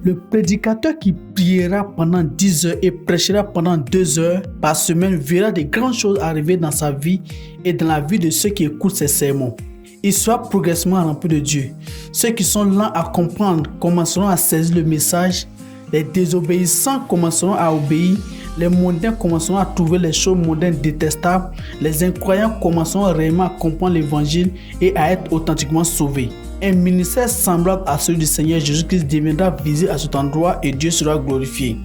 Le prédicateur qui priera pendant 10 heures et prêchera pendant 2 heures par semaine verra de grandes choses arriver dans sa vie et dans la vie de ceux qui écoutent ses sermons. Il sera progressivement rempli de Dieu. Ceux qui sont lents à comprendre commenceront à saisir le message. Les désobéissants commenceront à obéir. Les mondains commenceront à trouver les choses mondaines détestables. Les incroyants commenceront réellement à comprendre l'évangile et à être authentiquement sauvés. Un ministère semblable à celui du Seigneur Jésus-Christ deviendra visible à cet endroit et Dieu sera glorifié.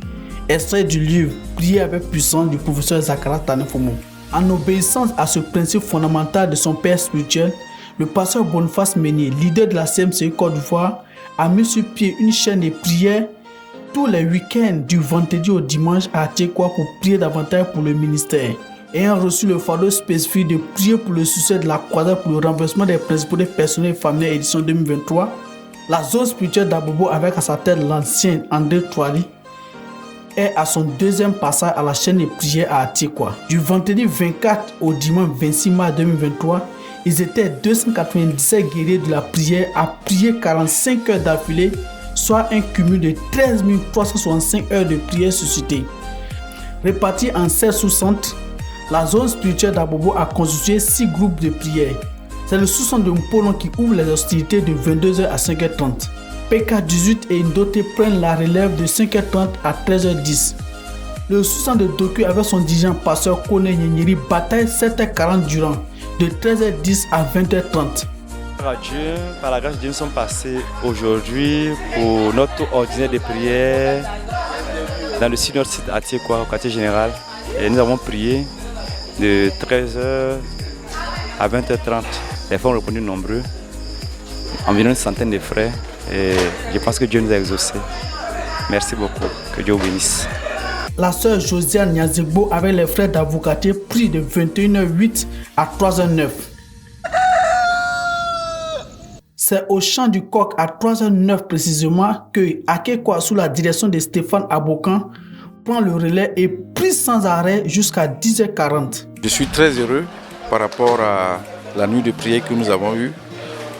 Extrait du livre Prier avec puissance du professeur Zachara Tanefomo. En obéissance à ce principe fondamental de son père spirituel, le pasteur Boniface Meunier, leader de la CMCI Côte d'Ivoire, a mis sur pied une chaîne de prières tous les week-ends du vendredi au dimanche à Attiékoua pour prier davantage pour le ministère. Ayant reçu le fardeau spécifique de prier pour le succès de la croisade pour le renversement des principautés personnelles et familiales édition 2023, la zone spirituelle d'Abobo avec à sa tête l'ancien André Touali est à son deuxième passage à la chaîne de prière à Attiékoua. Du vendredi 24 au dimanche 26 mars 2023, ils étaient 297 guerriers de la prière à prier 45 heures d'affilée, soit un cumul de 13 365 heures de prière suscitées. Répartis en 16 sous-centres, la zone spirituelle d'Abobo a constitué 6 groupes de prière. C'est le sous-centre de Mpolon qui ouvre les hostilités de 22h à 5h30. PK18 et Ndoté prennent la relève de 5h30 à 13h10. Le sous-centre de Doku avec son dirigeant pasteur Kone Nyenyeri bataille 7h40 durant, de 13h10 à 20h30. Par la grâce de Dieu, nous sommes passés aujourd'hui pour notre ordinaire de prière dans le sud site Attiékoua, au quartier général. Et nous avons prié de 13h à 20h30. Les frères ont répondu nombreux, environ une centaine de frères. Et je pense que Dieu nous a exaucés. Merci beaucoup. Que Dieu vous bénisse. La sœur Josiane Nyazegbo avec les frères d'Avocatier prie de 21h08 à 3h09. C'est au chant du coq à 3h09 précisément que Attiékoua, sous la direction de Stéphane Abokan, prend le relais et prie sans arrêt jusqu'à 10h40. Je suis très heureux par rapport à la nuit de prière que nous avons eue.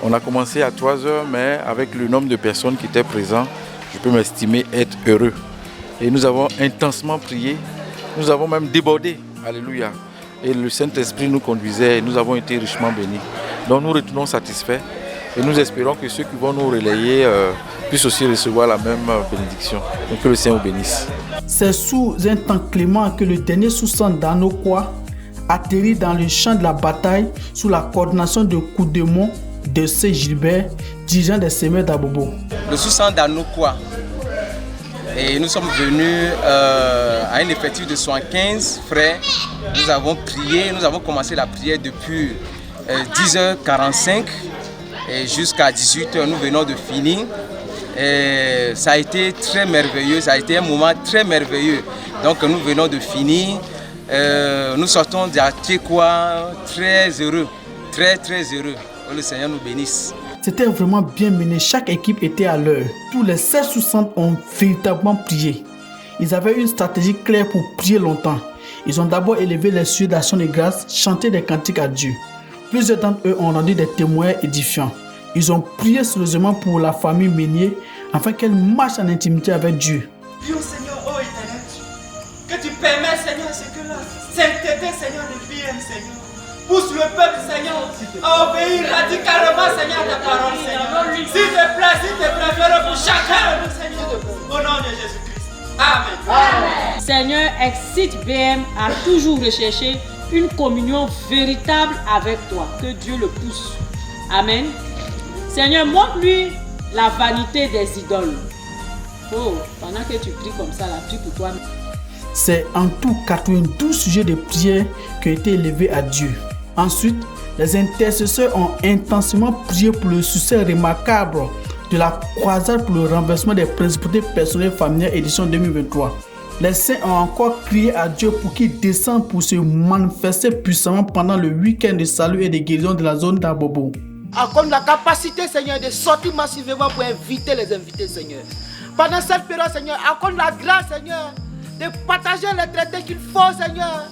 On a commencé à 3h, mais avec le nombre de personnes qui étaient présentes, je peux m'estimer être heureux. Et nous avons intensement prié, nous avons même débordé, alléluia. Et le Saint-Esprit nous conduisait et nous avons été richement bénis. Donc nous retournons satisfaits et nous espérons que ceux qui vont nous relayer puissent aussi recevoir la même bénédiction. Donc que le Seigneur vous bénisse. C'est sous un temps clément que le dernier sous-centre d'Anokoua atterrit dans le champ de la bataille sous la coordination de Koudemont de C. Gilbert, dirigeant des semeurs d'Abobo. Le sous-centre d'Anokoua. Et nous sommes venus à un effectif de 75 frères. Nous avons prié, nous avons commencé la prière depuis 10h45 et jusqu'à 18h. Nous venons de finir. Et ça a été très merveilleux, ça a été un moment très merveilleux. Donc nous venons de finir. Nous sortons d'Attiékoua très heureux, très heureux. Que le Seigneur nous bénisse. C'était vraiment bien mené, chaque équipe était à l'heure. Tous les 16 sous-centres ont véritablement prié. Ils avaient une stratégie claire pour prier longtemps. Ils ont d'abord élevé les cieux d'action de grâce, chanté des cantiques à Dieu. Plusieurs d'entre eux ont rendu des témoignages édifiants. Ils ont prié sérieusement pour la famille Meunier afin qu'elle marche en intimité avec Dieu. Prie au Seigneur, ô éternel Dieu, que tu permets, Seigneur, ce que la sainteté, Seigneur, de BM, Seigneur, pousse le peuple, Seigneur, à obéir radicalement, Seigneur, à ta parole, Seigneur. S'il te plaît, viens pour chacun de nous, Seigneur, au nom de Jésus-Christ. Amen. Amen. Seigneur, excite BM à toujours rechercher une communion véritable avec toi. Que Dieu le pousse. Amen. Seigneur, montre-lui la vanité des idoles. Oh, pendant que tu pries comme ça, là, prie pour toi. C'est en tout 92 sujets de prière qui ont été élevés à Dieu. Ensuite, les intercesseurs ont intensément prié pour le succès remarquable de la croisade pour le renversement des principautés personnelles familiales édition 2023. Les saints ont encore crié à Dieu pour qu'il descende pour se manifester puissamment pendant le week-end de salut et de guérison de la zone d'Abobo. Accorde la capacité, Seigneur, de sortir massivement pour inviter les invités, Seigneur. Pendant cette période, Seigneur, accorde la grâce, Seigneur, de partager les traités qu'il faut, Seigneur,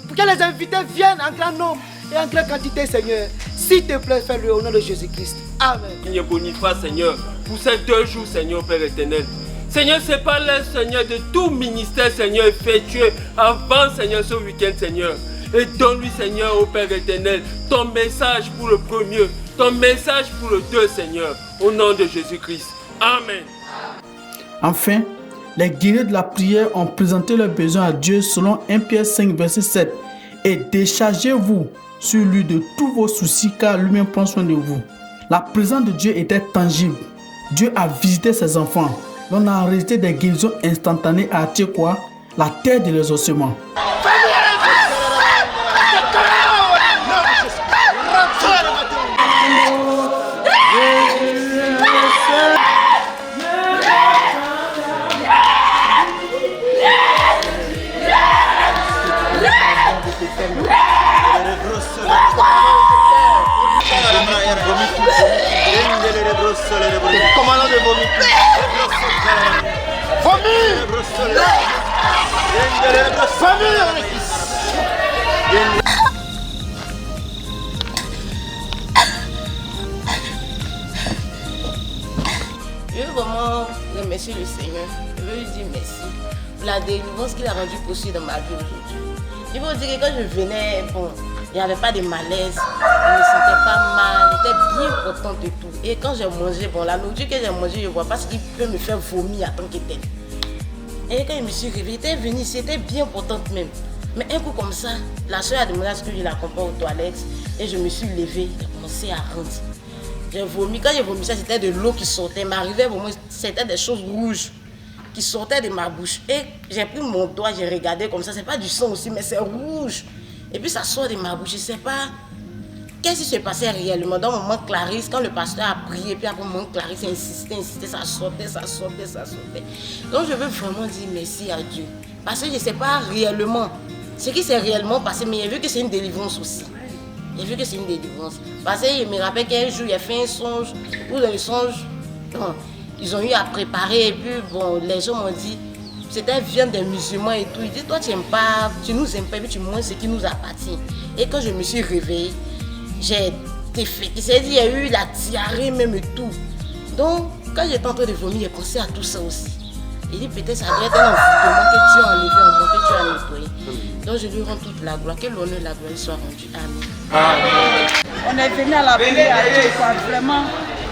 pour que les invités viennent en grand nombre et en grande quantité, Seigneur. S'il te plaît, fais-le au nom de Jésus-Christ. Amen. Seigneur, Boniface, Seigneur, pour ces 2 jours, Seigneur, Père éternel. Seigneur, c'est pas l'heure, Seigneur, de tout ministère, Seigneur, effectué avant, Seigneur, ce week-end, Seigneur. Et donne-lui, Seigneur, au Père éternel, ton message pour le premier, ton message pour le 2, Seigneur, au nom de Jésus-Christ. Amen. Enfin, les guerriers de la prière ont présenté leurs besoins à Dieu selon 1 Pierre 5, verset 7. Et déchargez-vous sur lui de tous vos soucis, car lui-même prend soin de vous. La présence de Dieu était tangible. Dieu a visité ses enfants. On a enregistré des guérisons instantanées à Atiekoua, la terre de l'exaucement. Commandant de vomir. Je veux vraiment remercier le Seigneur. Je veux lui dire merci pour la délivrance qu'il a rendue possible dans ma vie aujourd'hui. Je veux dire que quand je venais, bon, il n'y avait pas de malaise, je ne me sentais pas mal, j'étais bien contente de tout. Et quand j'ai mangé, bon, la nourriture que j'ai mangée, je ne vois pas ce qui peut me faire vomir en tant que tel. Et quand je me suis réveillée, j'étais venue ici, j'étais bien contente même. Mais un coup comme ça, la soeur a demandé à ce que je l'accompagne aux toilettes et je me suis levée, j'ai commencé à rendre. J'ai vomi, quand j'ai vomi ça, c'était de l'eau qui sortait, m'arrivait vraiment, c'était des choses rouges qui sortaient de ma bouche. Et j'ai pris mon doigt, j'ai regardé comme ça, c'est pas du sang aussi, mais c'est rouge. Et puis ça sort de ma bouche, je ne sais pas qu'est-ce qui se passait réellement. Dans le moment Clarisse, quand le pasteur a prié, puis après le moment Clarisse insistait, ça sortait. Donc je veux vraiment dire merci à Dieu. Parce que je ne sais pas réellement ce qui s'est réellement passé, mais j'ai vu que c'est une délivrance aussi. J'ai vu que c'est une délivrance. Parce que je me rappelle qu'un jour, il a fait un songe, où dans le songe, bon, ils ont eu à préparer, et puis bon, les gens m'ont dit, c'était viande des musulmans et tout. Ils disent, toi tu n'aimes pas, tu nous aimes pas, puis tu manges ce qui nous appartient. Et quand je me suis réveillée, j'ai été fatiguée. C'est-à-dire, il y a eu la diarrhée même et tout. Donc, quand j'étais en train de vomir, j'ai pensé à tout ça aussi. Il dit, peut-être ça doit être un envoûtement que Dieu a enlevé en moi, que Dieu a nettoyé. Donc, je lui rends toute la gloire. Que l'honneur et la gloire soient rendus. Amen. On est venu à la prière à Dieu, quoi. Vraiment,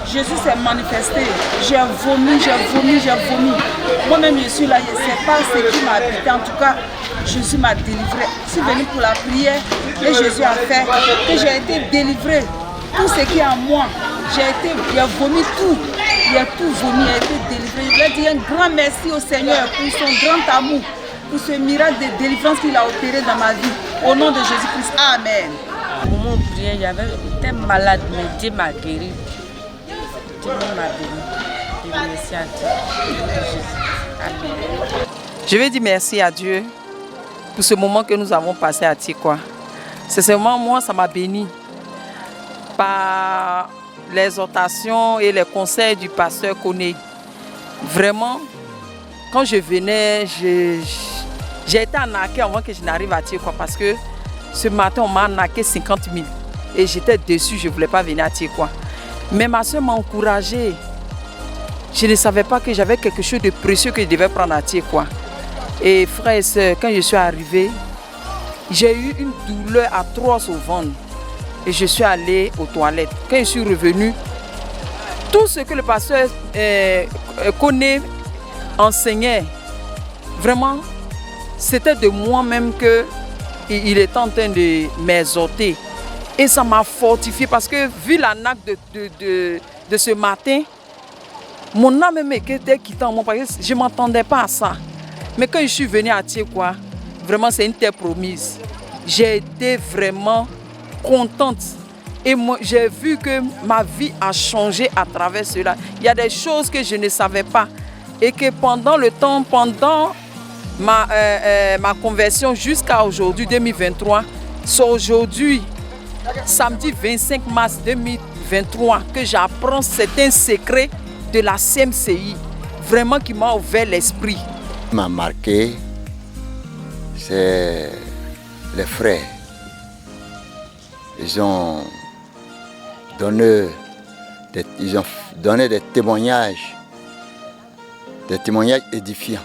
Jésus s'est manifesté. J'ai vomi. Moi-même, je suis là, je ne sais pas ce qui m'a habité. En tout cas, Jésus m'a délivré. Je suis venue pour la prière et Jésus a fait que j'ai été délivré. Tout ce qui est en moi, j'ai vomi tout. J'ai tout vomi, j'ai été délivré. Je voulais dire un grand merci au Seigneur pour son grand amour, pour ce miracle de délivrance qu'il a opéré dans ma vie. Au nom de Jésus-Christ. Amen. Au moment de prière, j'étais malade, mais Dieu m'a guéri. Dieu m'a béni. Je remercie à Dieu. Amen. Je veux dire merci à Dieu pour ce moment que nous avons passé à Atiekoua. C'est seulement moi, ça m'a béni par l'exhortation et les conseils du pasteur Koné. Vraiment, quand je venais, j'ai été arnaquée avant que je n'arrive à Atiekoua parce que ce matin, on m'a arnaqué 50 000 et j'étais déçue, je ne voulais pas venir à Atiekoua. Mais ma soeur m'a encouragée. Je ne savais pas que j'avais quelque chose de précieux que je devais prendre à Atiekoua. Et frères et sœurs, quand je suis arrivée, j'ai eu une douleur atroce au ventre. Et je suis allée aux toilettes. Quand je suis revenue, tout ce que le pasteur Koné enseignait, vraiment, c'était de moi-même qu'il était en train de m'exhorter. Et ça m'a fortifié parce que vu la nappe de ce matin, mon âme même était quittée en moi parce que je ne m'attendais pas à ça. Mais quand je suis venue à Atiekoua, vraiment c'est une terre promise. J'ai été vraiment contente. Et moi, j'ai vu que ma vie a changé à travers cela. Il y a des choses que je ne savais pas. Et que pendant le temps, pendant ma conversion jusqu'à aujourd'hui, 2023, c'est aujourd'hui, samedi 25 mars 2023, que j'apprends certains secrets de la CMCI. Vraiment qui m'a ouvert l'esprit. M'a marqué, c'est les frères. Ils ont ils ont donné des témoignages édifiants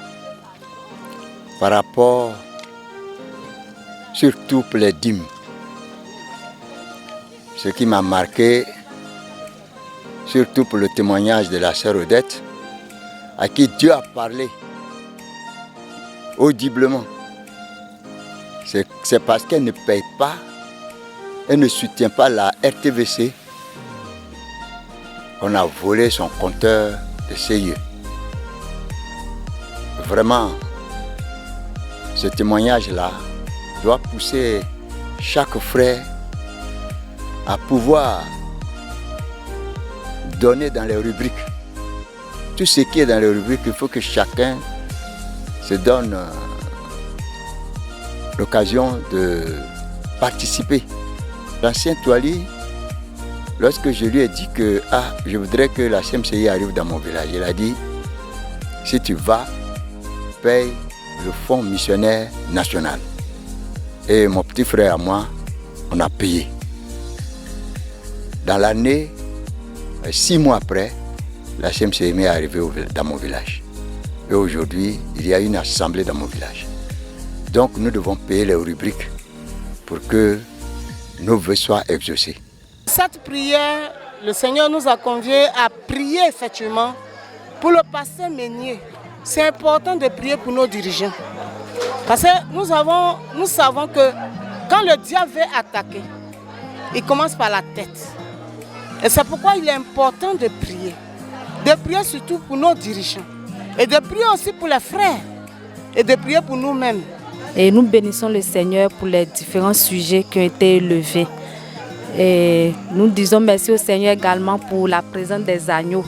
par rapport, surtout pour les dîmes. Ce qui m'a marqué, surtout pour le témoignage de la sœur Odette, à qui Dieu a parlé audiblement. C'est parce qu'elle ne paye pas, elle ne soutient pas la RTVC, qu'on a volé son compteur de CIE. Vraiment, ce témoignage-là doit pousser chaque frère à pouvoir donner dans les rubriques. Tout ce qui est dans les rubriques, il faut que chacun se donne l'occasion de participer. L'ancien Touali, lorsque je lui ai dit que je voudrais que la CMCI arrive dans mon village, il a dit, si tu vas, paye le fonds missionnaire national. Et mon petit frère et moi, on a payé. Dans l'année, 6 mois après, la CMCI est arrivée dans mon village. Et aujourd'hui, il y a une assemblée dans mon village. Donc nous devons payer les rubriques pour que nos vœux soient exaucés. Cette prière, le Seigneur nous a conviés à prier effectivement pour le pasteur Meunier. C'est important de prier pour nos dirigeants. Parce que nous savons que quand le diable veut attaquer, il commence par la tête. Et c'est pourquoi il est important de prier. De prier surtout pour nos dirigeants. Et de prier aussi pour les frères. Et de prier pour nous-mêmes. Et nous bénissons le Seigneur pour les différents sujets qui ont été élevés. Et nous disons merci au Seigneur également pour la présence des agneaux.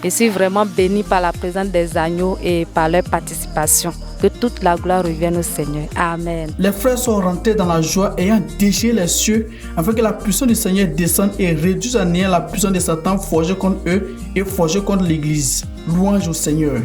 Je suis vraiment bénie par la présence des agneaux et par leur participation. Que toute la gloire revienne au Seigneur. Amen. Les frères sont rentrés dans la joie ayant déchiré les cieux afin que la puissance du Seigneur descende et réduise à néant la puissance de Satan forgée contre eux et forgée contre l'Église. Louange au Seigneur.